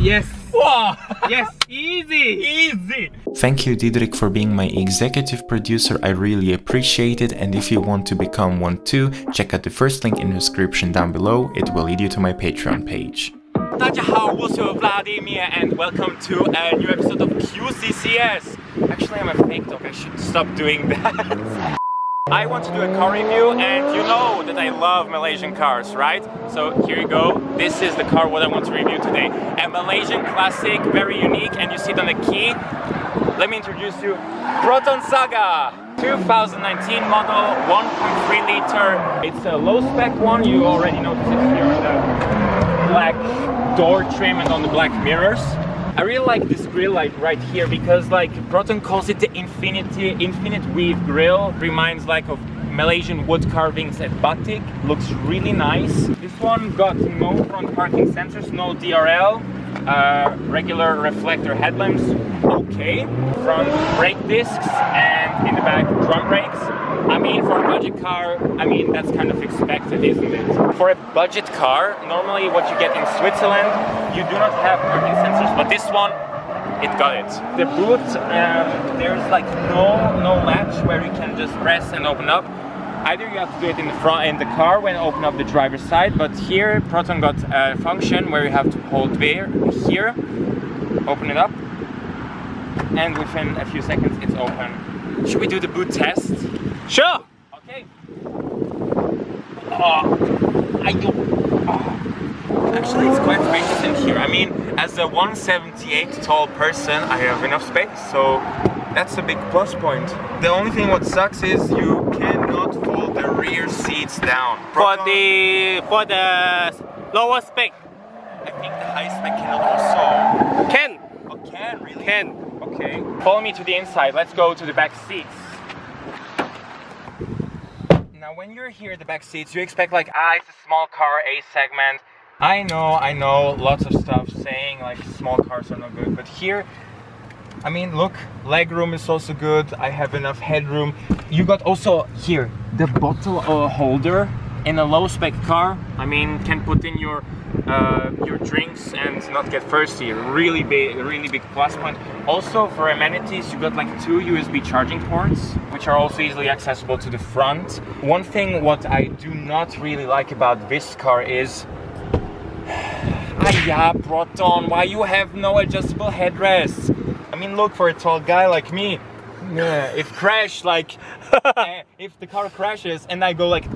Yes. Wow. Yes, easy. Easy. Thank you, Diederik, for being my executive producer. I really appreciate it. And if you want to become one too, check out the first link in the description down below. It will lead you to my Patreon page. 大家好，我是 Vladimir and welcome to a new episode of QCCS. Actually, I'm a fake dog. I should stop doing that. I want to do a car review, and you know that I love Malaysian cars, right? So here you go. This is the car what I want to review today. A Malaysian classic, very unique, and you see it on the key. Let me introduce you. Proton Saga 2019 model, 1.3 liter. It's a low spec one. You already notice it here on the black door trim and on the black mirrors. I really like this grille like right here because like Proton calls it the infinite weave grille. Reminds like of Malaysian wood carvings at Batik. Looks really nice. This one got no front parking sensors, no DRL, regular reflector headlamps, okay. Front brake discs and in the back drum brakes. I mean, for a budget car, I mean, that's kind of expected, isn't it? For a budget car, normally what you get in Switzerland, you do not have parking sensors, but this one, it got it. The boot, there's like no latch where you can just press and open up. Either you have to do it in the front, in the car when you open up the driver's side, but here Proton got a function where you have to hold there, here, open it up, and within a few seconds it's open. Should we do the boot test? Sure. Okay. Actually, it's quite spacious in here. I mean, as a 178 tall person, I have enough space, so that's a big plus point. The only thing what sucks is you cannot fold the rear seats down. For the lower spec. I think the high spec cannot also. Can. Oh, can really? Can. Okay. Follow me to the inside. Let's go to the back seats. Now, when you're here at the back seats, you expect like, it's a small car, A segment. I know, lots of stuff saying like small cars are not good, but here, I mean, look, leg room is also good. I have enough headroom. You got also here the bottle holder in a low spec car. I mean, can put in your drinks and not get thirsty. Really big plus point. Also for amenities, you got like 2 USB charging ports, which are also easily accessible to the front. One thing what I do not really like about this car is, Proton, why you have no adjustable headrests? I mean, look, for a tall guy like me, if the car crashes and I go like,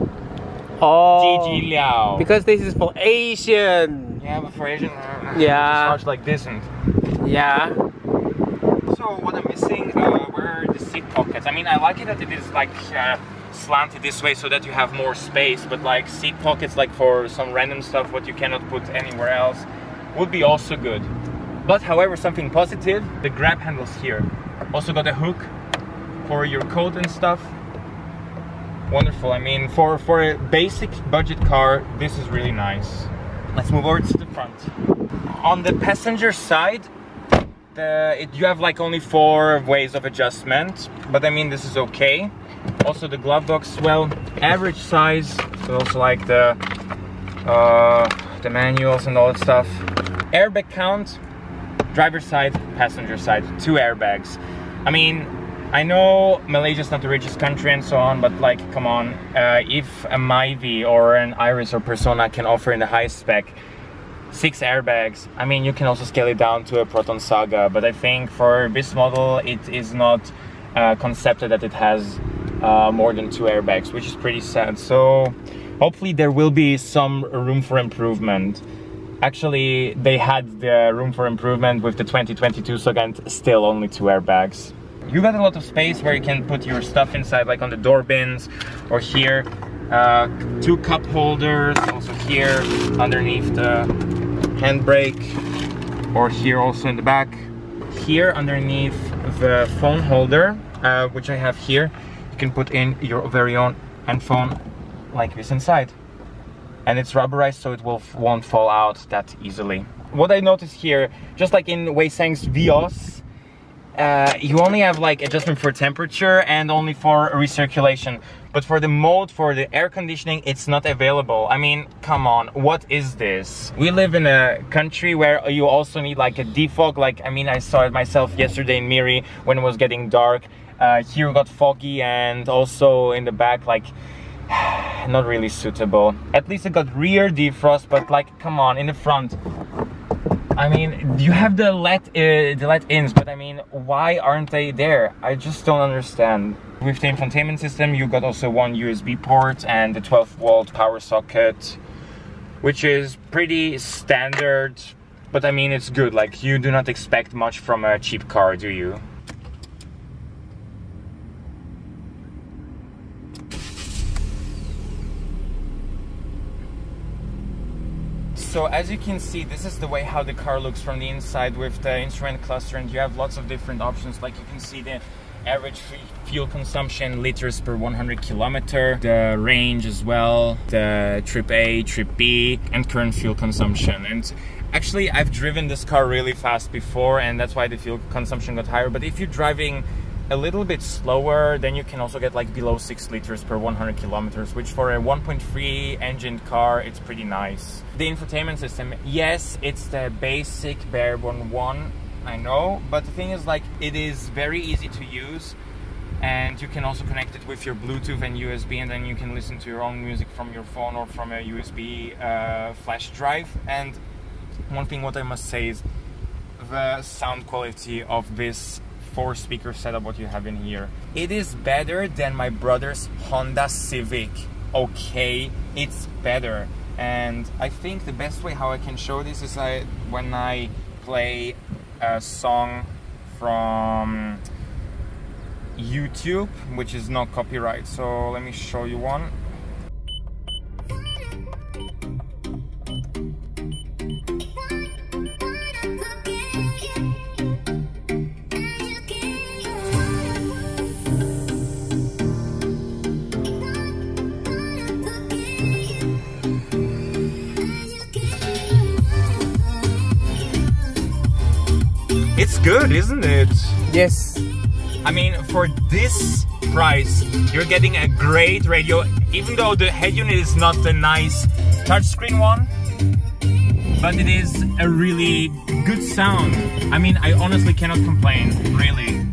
GG Liao. Because this is for Asian. Yeah, but for Asian, yeah, charge like this and. Yeah. So what I'm missing were the seat pockets. I mean, I like it that it is like slanted this way so that you have more space, but like seat pockets like for some random stuff what you cannot put anywhere else would be also good. But however, something positive, the grab handles here. Also got a hook for your coat and stuff. Wonderful. I mean, for a basic budget car, this is really nice. Let's move over to the front. On the passenger side, you have like only 4 ways of adjustment, but I mean, this is okay. Also the glove box, well, average size, but also like the manuals and all that stuff. Airbag count, driver's side, passenger side, 2 airbags. I mean, I know Malaysia's not the richest country and so on, but like, come on, if a Myvi or an Iris or Persona can offer in the high spec 6 airbags, I mean, you can also scale it down to a Proton Saga, but I think for this model, it is not concepted that it has more than 2 airbags, which is pretty sad. So hopefully there will be some room for improvement. Actually, they had the room for improvement with the 2022 Saga and still only 2 airbags. You got a lot of space where you can put your stuff inside, like on the door bins or here. 2 cup holders, also here underneath the handbrake, or here also in the back. Here underneath the phone holder, which I have here, you can put in your very own handphone like this inside. And it's rubberized, so it won't fall out that easily. What I noticed here, just like in Wei Seng's Vios, you only have like adjustment for temperature and only for recirculation. but for the mode, for the air conditioning, it's not available. I mean, come on, what is this? We live in a country where you also need like a defog. Like, I mean, I saw it myself yesterday in Miri when it was getting dark. Here got foggy, and also in the back, like, not really suitable. At least it got rear defrost, but like, come on, in the front. I mean, you have the let-ins, but I mean, why aren't they there? I just don't understand. With the infotainment system, you got also one USB port and the 12-volt power socket, which is pretty standard, but I mean, it's good. Like, you do not expect much from a cheap car, do you? So as you can see, this is the way how the car looks from the inside with the instrument cluster, and you have lots of different options. Like, you can see the average fuel consumption, liters per 100 kilometer, the range as well, the trip A, trip B, and current fuel consumption. And actually, I've driven this car really fast before, and that's why the fuel consumption got higher. But if you're driving a little bit slower, then you can also get like below 6 liters per 100 kilometers, which for a 1.3 engine car, it's pretty nice. The infotainment system, yes, it's the basic bare one, I know, but the thing is, like, it is very easy to use, and you can also connect it with your Bluetooth and USB, and then you can listen to your own music from your phone or from a USB flash drive. And one thing what I must say is the sound quality of this 4-speaker setup what you have in here. It is better than my brother's Honda Civic. Okay, it's better. And I think the best way how I can show this is when I play a song from YouTube, which is not copyright. So let me show you one. It's good, isn't it? Yes. I mean, for this price, you're getting a great radio, even though the head unit is not the nice touchscreen one, but it is a really good sound. I mean, I honestly cannot complain, really.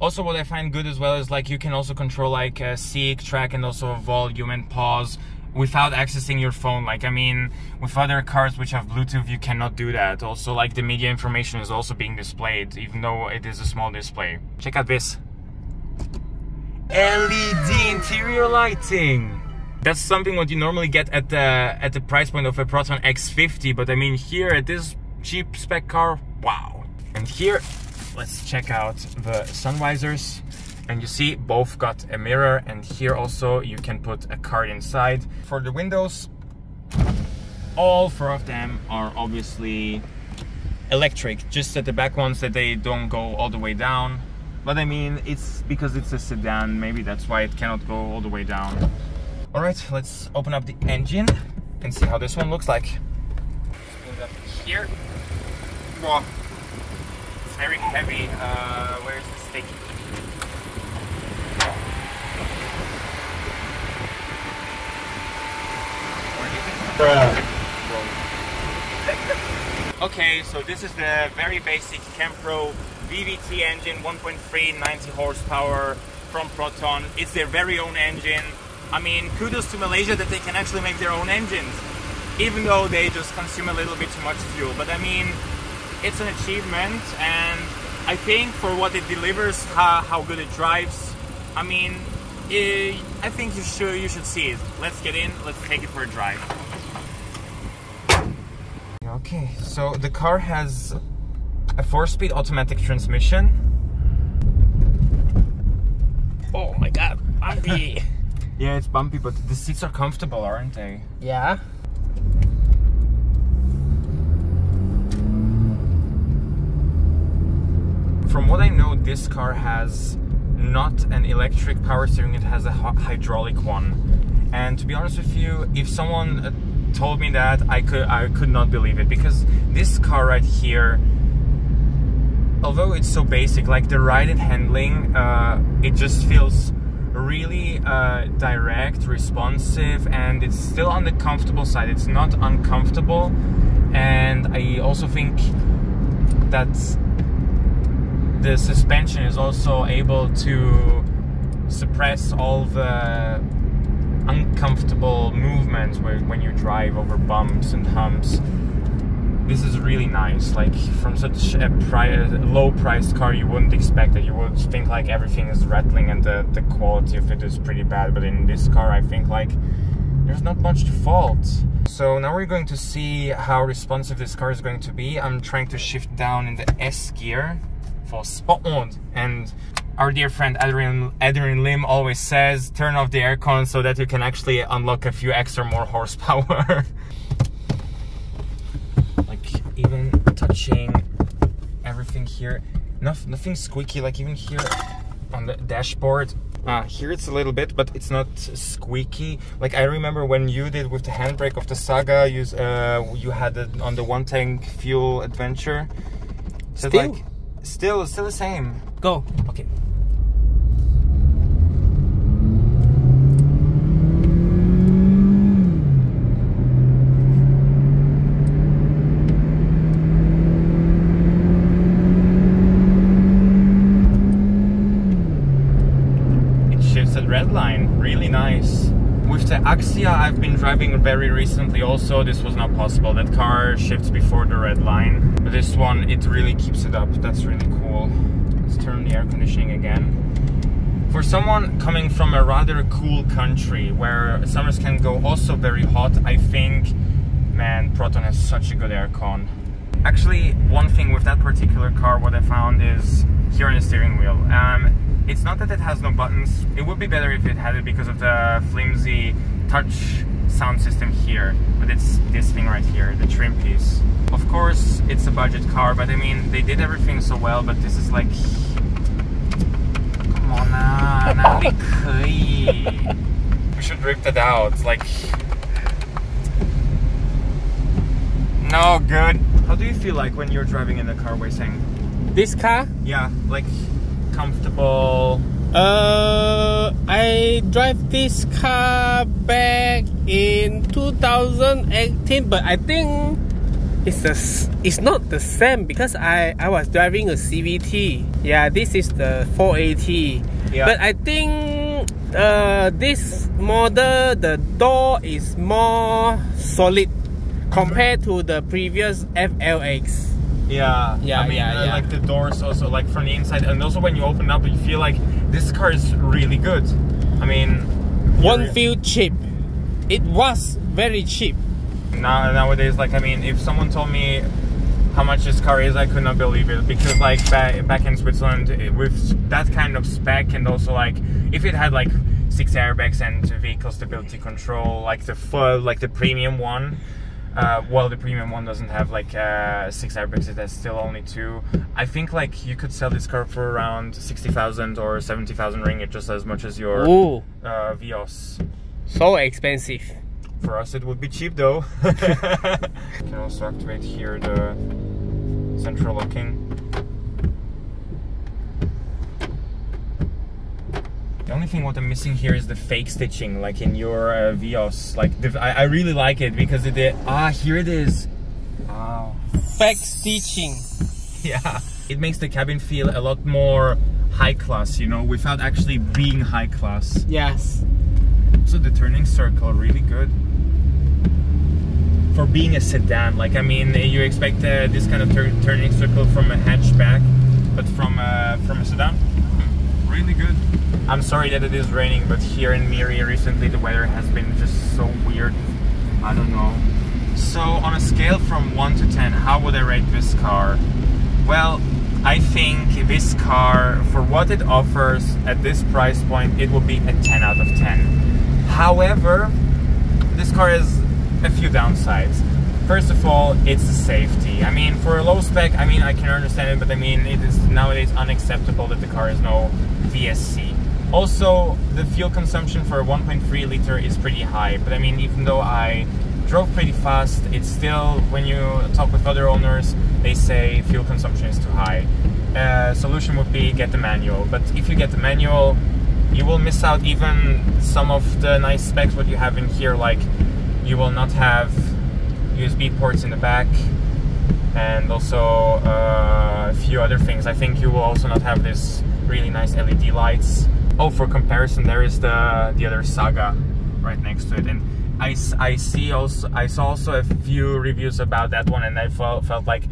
Also, what I find good as well is, like, you can also control like a seek, track, and also volume and pause without accessing your phone. Like, I mean, with other cars which have Bluetooth, you cannot do that. Also, like, the media information is also being displayed, even though it is a small display. Check out this. LED interior lighting. That's something what you normally get at the price point of a Proton X50, but I mean, here at this cheap spec car, wow. And here, let's check out the sun visors. And you see, both got a mirror, and here also you can put a card inside. For the windows, all 4 of them are obviously electric, just at the back ones that they don't go all the way down. But I mean, it's because it's a sedan, maybe that's why it cannot go all the way down. All right, let's open up the engine and see how this one looks like. Put it up here. Whoa, it's very heavy. Where's the stick? Okay, so this is the very basic Campro VVT engine, 1.3, 90 horsepower from Proton. It's their very own engine. I mean, kudos to Malaysia that they can actually make their own engines, even though they just consume a little bit too much fuel. But I mean, it's an achievement, and I think for what it delivers, how good it drives, I mean, I think you should see it. Let's get in, let's take it for a drive. Okay, so the car has a 4-speed automatic transmission. Oh my god, bumpy! Yeah, it's bumpy, but the seats are comfortable, aren't they? Yeah. From what I know, this car has not an electric power steering, it has a hydraulic one. And to be honest with you, if someone told me that, I could not believe it, because this car right here, although it's so basic, like the ride and handling, it just feels really direct, responsive, and it's still on the comfortable side. It's not uncomfortable, and I also think that the suspension is also able to suppress all the uncomfortable movements when you drive over bumps and humps. This is really nice. Like, from such a low-priced car, you wouldn't expect it. You would think like everything is rattling and the quality of it is pretty bad. But in this car, I think like there's not much to fault. So now we're going to see how responsive this car is going to be. I'm trying to shift down in the S gear for spot on. And our dear friend Adrian Lim always says, turn off the aircon so that you can actually unlock a few extra more horsepower. Even touching everything here, nothing squeaky, like even here on the dashboard. Here it's a little bit, but it's not squeaky. Like I remember when you did with the handbrake of the Saga, you had it on the one-tank fuel adventure. So Still? like, still the same. Go. Okay. Red line, really nice. With the Axia I've been driving very recently also, this was not possible. That car shifts before the red line. But this one, it really keeps it up. That's really cool. Let's turn the air conditioning again. For someone coming from a rather cool country where summers can go also very hot, I think, man, Proton has such a good aircon. Actually, one thing with that particular car, what I found is here on the steering wheel. It's not that it has no buttons. It would be better if it had it because of the flimsy touch sound system here. But it's this thing right here, the trim piece. Of course, it's a budget car, but I mean, they did everything so well, but this is like... Come on, LAKEY. We should rip that out, like... No good. How do you feel like when you're driving in the car, Hee Wei Seng? This car? Yeah, like... comfortable. I drive this car back in 2018, but I think it's not the same because I was driving a CVT. Yeah, this is the 480. Yeah. But I think this model, the door is more solid compared to the previous FLX. Yeah, I mean, like the doors also, like from the inside, and also when you open up, you feel like this car is really good. I mean, one feel cheap. It was very cheap. Nowadays, like, I mean, if someone told me how much this car is, I could not believe it, because like back in Switzerland with that kind of spec, and also like if it had like 6 airbags and vehicle stability control, like the premium one. Well, the premium one doesn't have like 6 airbags, it has still only 2. I think like you could sell this car for around 60,000 or 70,000 ringgit, just as much as your Vios. So expensive. For us it would be cheap though. You can also activate here the central locking. The only thing what I'm missing here is the fake stitching, like in your Vios. Like I really like it because it here it is. Wow. Fake stitching. Yeah. It makes the cabin feel a lot more high class, you know, without actually being high class. Yes. So the turning circle, really good. For being a sedan, like I mean, you expect this kind of turning circle from a hatchback, but from a sedan, really good. I'm sorry that it is raining, but here in Miri recently the weather has been just so weird. I don't know. So on a scale from 1 to 10, how would I rate this car? Well, I think this car, for what it offers at this price point, it will be a 10 out of 10. However, this car has a few downsides. First of all, it's the safety. I mean, for a low spec, I mean, I can understand it, but I mean, it is nowadays unacceptable that the car has no VSC. Also, the fuel consumption for a 1.3 liter is pretty high, but I mean, even though I drove pretty fast, it's still, when you talk with other owners, they say fuel consumption is too high. Solution would be get the manual, but if you get the manual, You will miss out even some of the nice specs what you have in here, like you will not have USB ports in the back, and also a few other things. I think you will also not have this really nice LED lights. Oh, for comparison, there is the other Saga right next to it, and I saw also a few reviews about that one, and I felt like,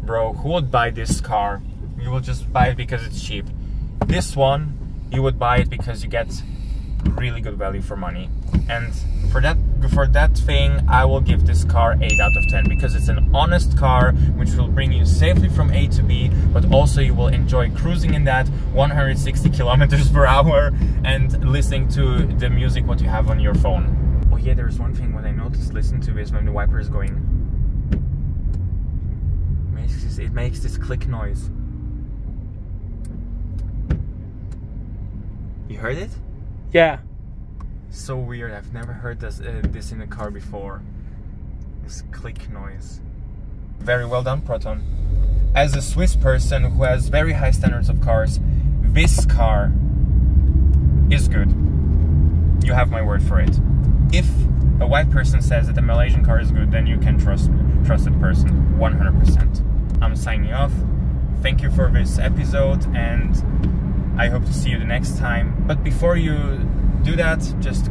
bro, who would buy this car? You will just buy it because it's cheap. This one, you would buy it because you get really good value for money. And for that thing, I will give this car 8 out of 10, because it's an honest car which will bring you safely from A to B, but also you will enjoy cruising in that 160 kilometers per hour and listening to the music what you have on your phone. Oh yeah, there's one thing what I noticed, listen to is when the wiper is going. It makes this click noise. You heard it? Yeah. So weird, I've never heard this in a car before. This click noise. Very well done, Proton. As a Swiss person who has very high standards of cars, this car is good. You have my word for it. If a white person says that a Malaysian car is good, then you can trust that person 100%. I'm signing off. Thank you for this episode, and I hope to see you the next time. But before you do that, just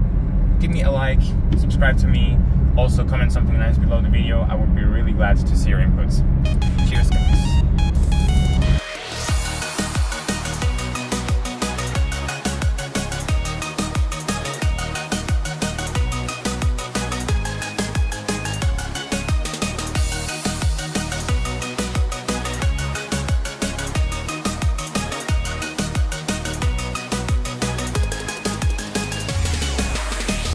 give me a like, subscribe to me, also comment something nice below the video. I would be really glad to see your inputs. Cheers, guys.